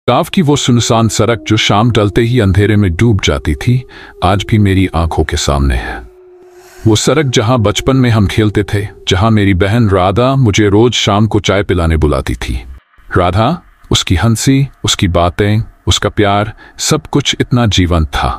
गांव की वो सुनसान सड़क जो शाम ढलते ही अंधेरे में डूब जाती थी, आज भी मेरी आंखों के सामने है। वो सड़क जहां बचपन में हम खेलते थे, जहां मेरी बहन राधा मुझे रोज शाम को चाय पिलाने बुलाती थी। राधा, उसकी हंसी, उसकी बातें, उसका प्यार, सब कुछ इतना जीवंत था।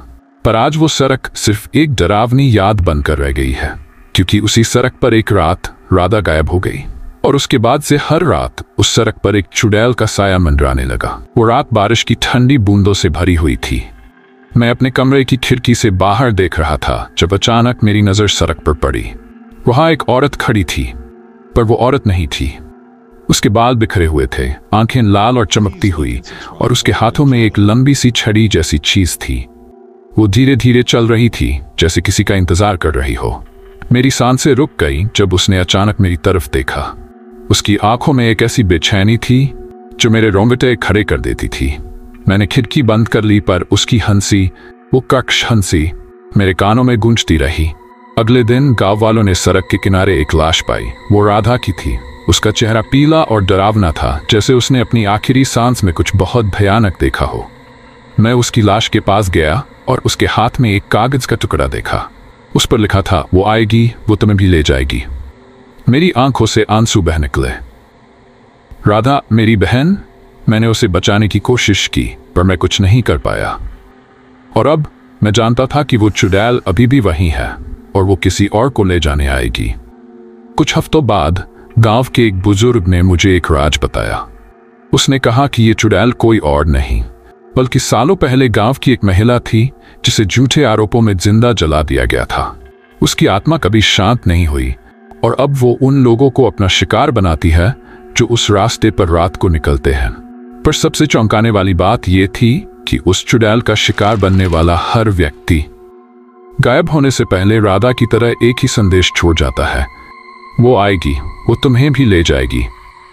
पर आज वो सड़क सिर्फ एक डरावनी याद बनकर रह गई है, क्योंकि उसी सड़क पर एक रात राधा गायब हो गई और उसके बाद से हर रात उस सड़क पर एक चुड़ैल का साया मंडराने लगा। वो रात बारिश की ठंडी बूंदों से भरी हुई थी। मैं अपने कमरे की खिड़की से बाहर देख रहा था जब अचानक मेरी नजर सड़क पर पड़ी। वहां एक औरत खड़ी थी, पर वो औरत नहीं थी। उसके बाल बिखरे हुए थे, आंखें लाल और चमकती हुई, और उसके हाथों में एक लंबी सी छड़ी जैसी चीज थी। वो धीरे धीरे चल रही थी, जैसे किसी का इंतजार कर रही हो। मेरी सांसें रुक गई जब उसने अचानक मेरी तरफ देखा। उसकी आंखों में एक ऐसी बेचैनी थी जो मेरे रोंगटे खड़े कर देती थी। मैंने खिड़की बंद कर ली, पर उसकी हंसी, वो कक्ष हंसी, मेरे कानों में गूंजती रही। अगले दिन गांव वालों ने सड़क के किनारे एक लाश पाई। वो राधा की थी। उसका चेहरा पीला और डरावना था, जैसे उसने अपनी आखिरी सांस में कुछ बहुत भयानक देखा हो। मैं उसकी लाश के पास गया और उसके हाथ में एक कागज का टुकड़ा देखा। उस पर लिखा था, वो आएगी, वो तुम्हें भी ले जाएगी। मेरी आंखों से आंसू बह निकले। राधा मेरी बहन, मैंने उसे बचाने की कोशिश की, पर मैं कुछ नहीं कर पाया। और अब मैं जानता था कि वो चुड़ैल अभी भी वहीं है और वो किसी और को ले जाने आएगी। कुछ हफ्तों बाद गांव के एक बुजुर्ग ने मुझे एक राज बताया। उसने कहा कि ये चुड़ैल कोई और नहीं, बल्कि सालों पहले गांव की एक महिला थी जिसे झूठे आरोपों में जिंदा जला दिया गया था। उसकी आत्मा कभी शांत नहीं हुई और अब वो उन लोगों को अपना शिकार बनाती है जो उस रास्ते पर रात को निकलते हैं। पर सबसे चौंकाने वाली बात यह थी कि उस चुड़ैल का शिकार बनने वाला हर व्यक्ति गायब होने से पहले राधा की तरह एक ही संदेश छोड़ जाता है, वो आएगी, वो तुम्हें भी ले जाएगी।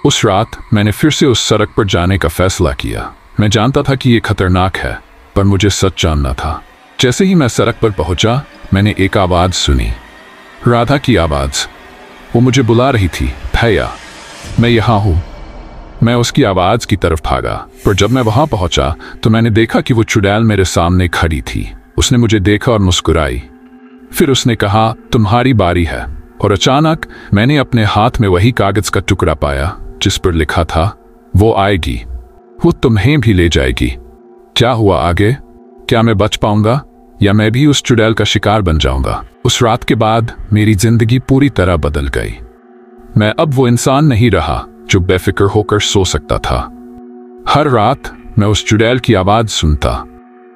उस रात मैंने फिर से उस सड़क पर जाने का फैसला किया। मैं जानता था कि यह खतरनाक है, पर मुझे सच जानना था। जैसे ही मैं सड़क पर पहुंचा, मैंने एक आवाज सुनी, राधा की आवाज। वो मुझे बुला रही थी, भैया मैं यहाँ हूँ। मैं उसकी आवाज की तरफ भागा, पर जब मैं वहां पहुंचा तो मैंने देखा कि वो चुड़ैल मेरे सामने खड़ी थी। उसने मुझे देखा और मुस्कुराई। फिर उसने कहा, तुम्हारी बारी है। और अचानक मैंने अपने हाथ में वही कागज का टुकड़ा पाया जिस पर लिखा था, वो आएगी, वो तुम्हें भी ले जाएगी। क्या हुआ आगे? क्या मैं बच पाऊंगा या मैं भी उस चुड़ैल का शिकार बन जाऊंगा? उस रात के बाद मेरी जिंदगी पूरी तरह बदल गई। मैं अब वो इंसान नहीं रहा जो बेफिक्र होकर सो सकता था। हर रात मैं उस चुड़ैल की आवाज सुनता,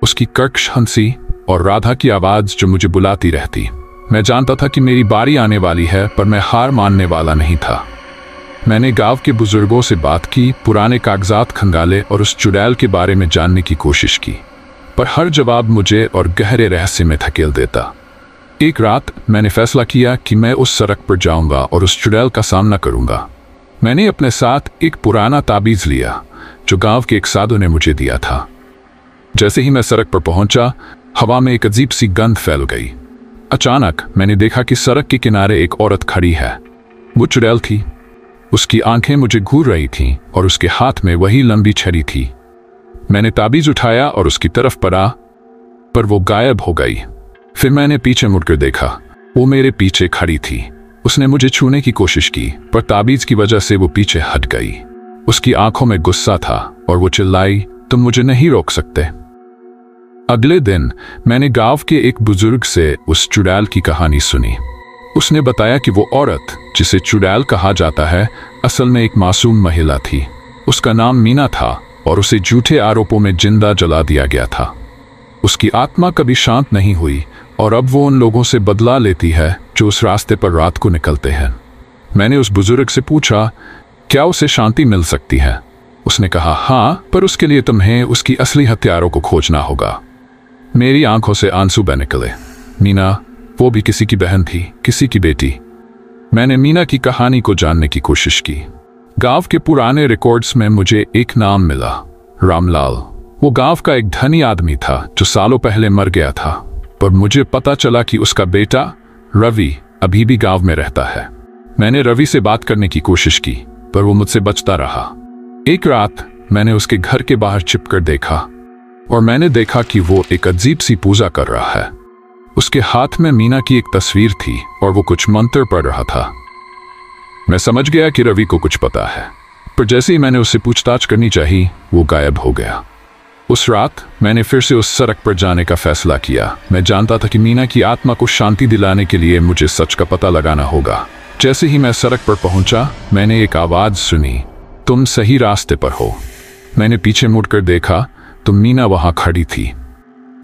उसकी कर्कश हंसी और राधा की आवाज जो मुझे बुलाती रहती। मैं जानता था कि मेरी बारी आने वाली है, पर मैं हार मानने वाला नहीं था। मैंने गांव के बुजुर्गों से बात की, पुराने कागजात खंगाले और उस चुड़ैल के बारे में जानने की कोशिश की, पर हर जवाब मुझे और गहरे रहस्य में धकेल देता। एक रात मैंने फैसला किया कि मैं उस सड़क पर जाऊंगा और उस चुड़ैल का सामना करूंगा। मैंने अपने साथ एक पुराना ताबीज लिया जो गांव के एक साधु ने मुझे दिया था। जैसे ही मैं सड़क पर पहुंचा, हवा में एक अजीब सी गंध फैल गई। अचानक मैंने देखा कि सड़क के किनारे एक औरत खड़ी है। वो चुड़ैल थी। उसकी आंखें मुझे घूर रही थीं और उसके हाथ में वही लंबी छड़ी थी। मैंने ताबीज उठाया और उसकी तरफ पड़ा, पर वो गायब हो गई। फिर मैंने पीछे मुड़कर देखा, वो मेरे पीछे खड़ी थी। उसने मुझे छूने की कोशिश की, पर ताबीज की वजह से वो पीछे हट गई। उसकी आंखों में गुस्सा था और वो चिल्लाई, तुम मुझे नहीं रोक सकते। अगले दिन मैंने गांव के एक बुजुर्ग से उस चुड़ैल की कहानी सुनी। उसने बताया कि वो औरत जिसे चुड़ैल कहा जाता है, असल में एक मासूम महिला थी। उसका नाम मीना था और उसे झूठे आरोपों में जिंदा जला दिया गया था। उसकी आत्मा कभी शांत नहीं हुई और अब वो उन लोगों से बदला लेती है जो उस रास्ते पर रात को निकलते हैं। मैंने उस बुजुर्ग से पूछा, क्या उसे शांति मिल सकती है? उसने कहा, हाँ, पर उसके लिए तुम्हें उसकी असली हत्यारों को खोजना होगा। मेरी आंखों से आंसू बह निकले। मीना, वो भी किसी की बहन थी, किसी की बेटी। मैंने मीना की कहानी को जानने की कोशिश की। गांव के पुराने रिकॉर्ड्स में मुझे एक नाम मिला, रामलाल। वो गांव का एक धनी आदमी था जो सालों पहले मर गया था, पर मुझे पता चला कि उसका बेटा रवि अभी भी गांव में रहता है। मैंने रवि से बात करने की कोशिश की, पर वो मुझसे बचता रहा। एक रात मैंने उसके घर के बाहर छिपकर देखा और मैंने देखा कि वो एक अजीब सी पूजा कर रहा है। उसके हाथ में मीना की एक तस्वीर थी और वो कुछ मंत्र पढ़ रहा था। मैं समझ गया कि रवि को कुछ पता है, पर जैसे ही मैंने उससे पूछताछ करनी चाहिए वो गायब हो गया। उस रात मैंने फिर से उस सड़क पर जाने का फैसला किया। मैं जानता था कि मीना की आत्मा को शांति दिलाने के लिए मुझे सच का पता लगाना होगा। जैसे ही मैं सड़क पर पहुंचा, मैंने एक आवाज सुनी, तुम सही रास्ते पर हो। मैंने पीछे मुड़कर देखा तो मीना वहां खड़ी थी।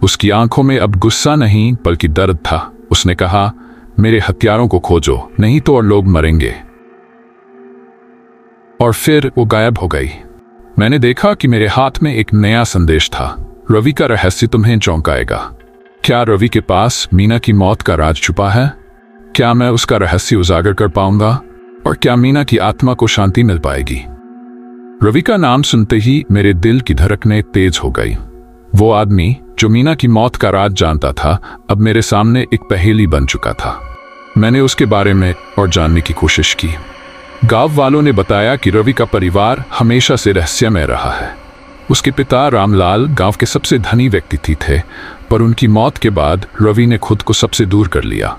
उसकी आंखों में अब गुस्सा नहीं बल्कि दर्द था। उसने कहा, मेरे हथियारों को खोजो, नहीं तो और लोग मरेंगे। और फिर वो गायब हो गई। मैंने देखा कि मेरे हाथ में एक नया संदेश था। रवि का रहस्य तुम्हें चौंकाएगा। क्या रवि के पास मीना की मौत का राज छुपा है? क्या मैं उसका रहस्य उजागर कर पाऊंगा? और क्या मीना की आत्मा को शांति मिल पाएगी? रवि का नाम सुनते ही मेरे दिल की धड़कनें तेज हो गई। वो आदमी जो मीना की मौत का राज जानता था, अब मेरे सामने एक पहेली बन चुका था। मैंने उसके बारे में और जानने की कोशिश की। गांव वालों ने बताया कि रवि का परिवार हमेशा से रहस्यमय रहा है। उसके पिता रामलाल गांव के सबसे धनी व्यक्ति थे, पर उनकी मौत के बाद रवि ने खुद को सबसे दूर कर लिया।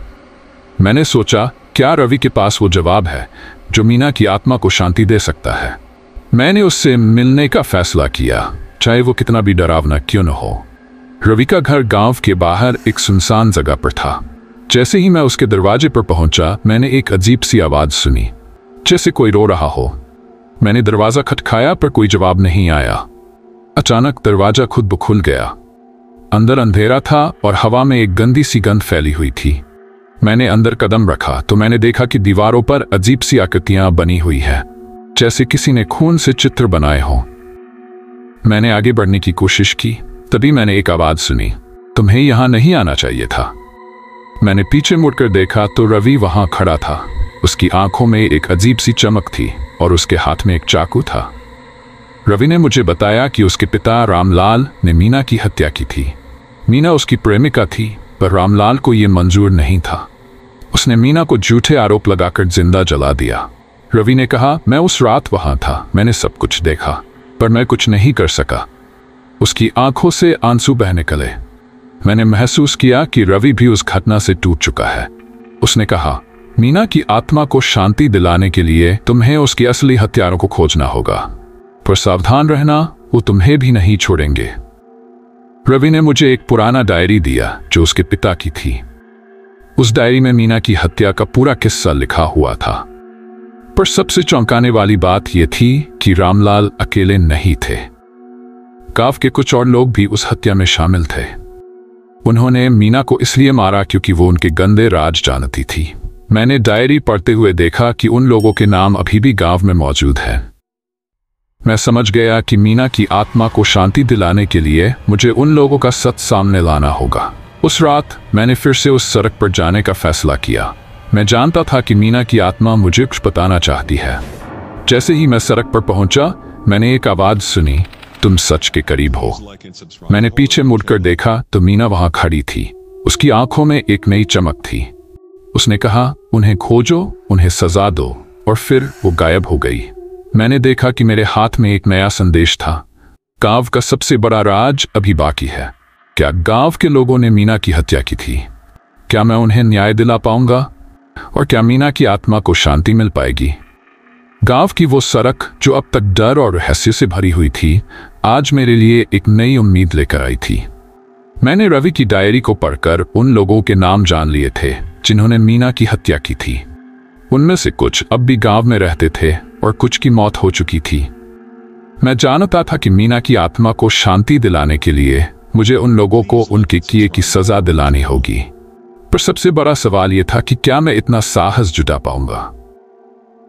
मैंने सोचा, क्या रवि के पास वो जवाब है जो मीना की आत्मा को शांति दे सकता है? मैंने उससे मिलने का फैसला किया, चाहे वो कितना भी डरावना क्यों न हो। रवि का घर गांव के बाहर एक सुनसान जगह पर था। जैसे ही मैं उसके दरवाजे पर पहुंचा, मैंने एक अजीब सी आवाज सुनी, जैसे कोई रो रहा हो। मैंने दरवाजा खटखाया पर कोई जवाब नहीं आया। अचानक दरवाजा खुद ब खुल गया। अंदर अंधेरा था और हवा में एक गंदी सी गंध फैली हुई थी। मैंने अंदर कदम रखा तो मैंने देखा कि दीवारों पर अजीब सी आकृतियां बनी हुई है, जैसे किसी ने खून से चित्र बनाए हों। मैंने आगे बढ़ने की कोशिश की, तभी मैंने एक आवाज सुनी, तुम्हें यहां नहीं आना चाहिए था। मैंने पीछे मुड़कर देखा तो रवि वहां खड़ा था। उसकी आंखों में एक अजीब सी चमक थी और उसके हाथ में एक चाकू था। रवि ने मुझे बताया कि उसके पिता रामलाल ने मीना की हत्या की थी। मीना उसकी प्रेमिका थी, पर रामलाल को यह मंजूर नहीं था। उसने मीना को झूठे आरोप लगाकर जिंदा जला दिया। रवि ने कहा, मैं उस रात वहां था, मैंने सब कुछ देखा, पर मैं कुछ नहीं कर सका। उसकी आंखों से आंसू बहने लगे। मैंने महसूस किया कि रवि भी उस घटना से टूट चुका है। उसने कहा, मीना की आत्मा को शांति दिलाने के लिए तुम्हें उसके असली हथियारों को खोजना होगा, पर सावधान रहना, वो तुम्हें भी नहीं छोड़ेंगे। रवि ने मुझे एक पुराना डायरी दिया जो उसके पिता की थी। उस डायरी में मीना की हत्या का पूरा किस्सा लिखा हुआ था, पर सबसे चौंकाने वाली बात यह थी कि रामलाल अकेले नहीं थे। गांव के कुछ और लोग भी उस हत्या में शामिल थे। उन्होंने मीना को इसलिए मारा क्योंकि वो उनके गंदे राज जानती थी। मैंने डायरी पढ़ते हुए देखा कि उन लोगों के नाम अभी भी गांव में मौजूद हैं। मैं समझ गया कि मीना की आत्मा को शांति दिलाने के लिए मुझे उन लोगों का सच सामने लाना होगा। उस रात मैंने फिर से उस सड़क पर जाने का फैसला किया। मैं जानता था कि मीना की आत्मा मुझे कुछ बताना चाहती है। जैसे ही मैं सड़क पर पहुंचा, मैंने एक आवाज सुनी, तुम सच के करीब हो। मैंने पीछे मुड़कर देखा तो मीना वहां खड़ी थी। उसकी आंखों में एक नई चमक थी। उसने कहा, उन्हें खोजो, उन्हें सजा दो, और फिर वो गायब हो गई। मैंने देखा कि मेरे हाथ में एक नया संदेश था। गांव का सबसे बड़ा राज अभी बाकी है। क्या गांव के लोगों ने मीना की हत्या की थी? क्या मैं उन्हें न्याय दिला पाऊंगा? और क्या मीना की आत्मा को शांति मिल पाएगी? गांव की वो सड़क जो अब तक डर और रहस्य से भरी हुई थी, आज मेरे लिए एक नई उम्मीद लेकर आई थी। मैंने रवि की डायरी को पढ़कर उन लोगों के नाम जान लिए थे जिन्होंने मीना की हत्या की थी। उनमें से कुछ अब भी गांव में रहते थे और कुछ की मौत हो चुकी थी। मैं जानता था कि मीना की आत्मा को शांति दिलाने के लिए मुझे उन लोगों को उनके किए की सजा दिलानी होगी। पर सबसे बड़ा सवाल यह था कि क्या मैं इतना साहस जुटा पाऊंगा।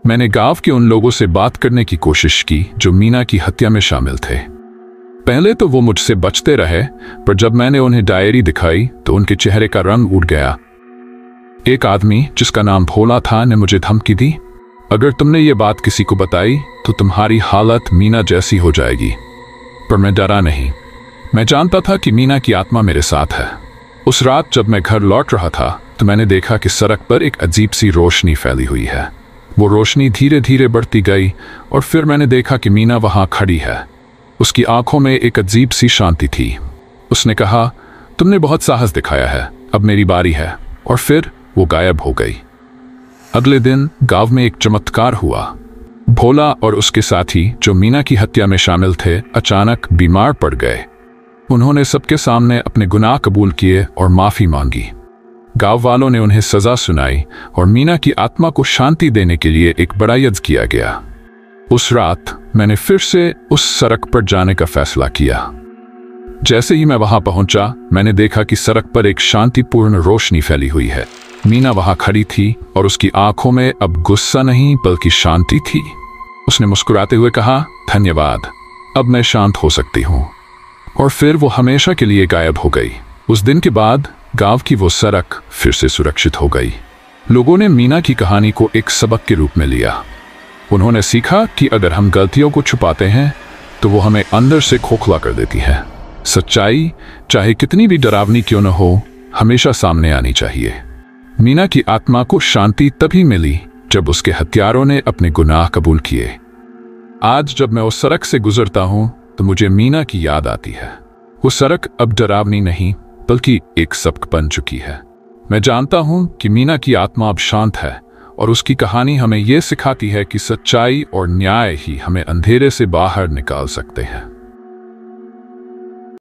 मैंने गांव के उन लोगों से बात करने की कोशिश की जो मीना की हत्या में शामिल थे। पहले तो वो मुझसे बचते रहे, पर जब मैंने उन्हें डायरी दिखाई तो उनके चेहरे का रंग उड़ गया। एक आदमी जिसका नाम भोला था ने मुझे धमकी दी, अगर तुमने ये बात किसी को बताई तो तुम्हारी हालत मीना जैसी हो जाएगी। पर मैं डरा नहीं। मैं जानता था कि मीना की आत्मा मेरे साथ है। उस रात जब मैं घर लौट रहा था तो मैंने देखा कि सड़क पर एक अजीब सी रोशनी फैली हुई है। वो रोशनी धीरे धीरे बढ़ती गई और फिर मैंने देखा कि मीना वहां खड़ी है। उसकी आंखों में एक अजीब सी शांति थी। उसने कहा, तुमने बहुत साहस दिखाया है, अब मेरी बारी है। और फिर वो गायब हो गई। अगले दिन गांव में एक चमत्कार हुआ। भोला और उसके साथी जो मीना की हत्या में शामिल थे, अचानक बीमार पड़ गए। उन्होंने सबके सामने अपने गुनाह कबूल किए और माफी मांगी। गांव वालों ने उन्हें सजा सुनाई और मीना की आत्मा को शांति देने के लिए एक बड़ा यज्ञ किया गया। उस रात मैंने फिर से उस सड़क पर जाने का फैसला किया। जैसे ही मैं वहां पहुंचा, मैंने देखा कि सड़क पर एक शांतिपूर्ण रोशनी फैली हुई है। मीना वहां खड़ी थी और उसकी आंखों में अब गुस्सा नहीं बल्कि शांति थी। उसने मुस्कुराते हुए कहा, धन्यवाद, अब मैं शांत हो सकती हूँ। और फिर वो हमेशा के लिए गायब हो गई। उस दिन के बाद गांव की वो सड़क फिर से सुरक्षित हो गई। लोगों ने मीना की कहानी को एक सबक के रूप में लिया। उन्होंने सीखा कि अगर हम गलतियों को छुपाते हैं तो वो हमें अंदर से खोखला कर देती है। सच्चाई चाहे कितनी भी डरावनी क्यों न हो, हमेशा सामने आनी चाहिए। मीना की आत्मा को शांति तभी मिली जब उसके हत्यारों ने अपने गुनाह कबूल किए। आज जब मैं उस सड़क से गुजरता हूं तो मुझे मीना की याद आती है। वो सड़क अब डरावनी नहीं बल्कि एक सबक बन चुकी है। मैं जानता हूं कि मीना की आत्मा अब शांत है और उसकी कहानी हमें यह सिखाती है कि सच्चाई और न्याय ही हमें अंधेरे से बाहर निकाल सकते हैं।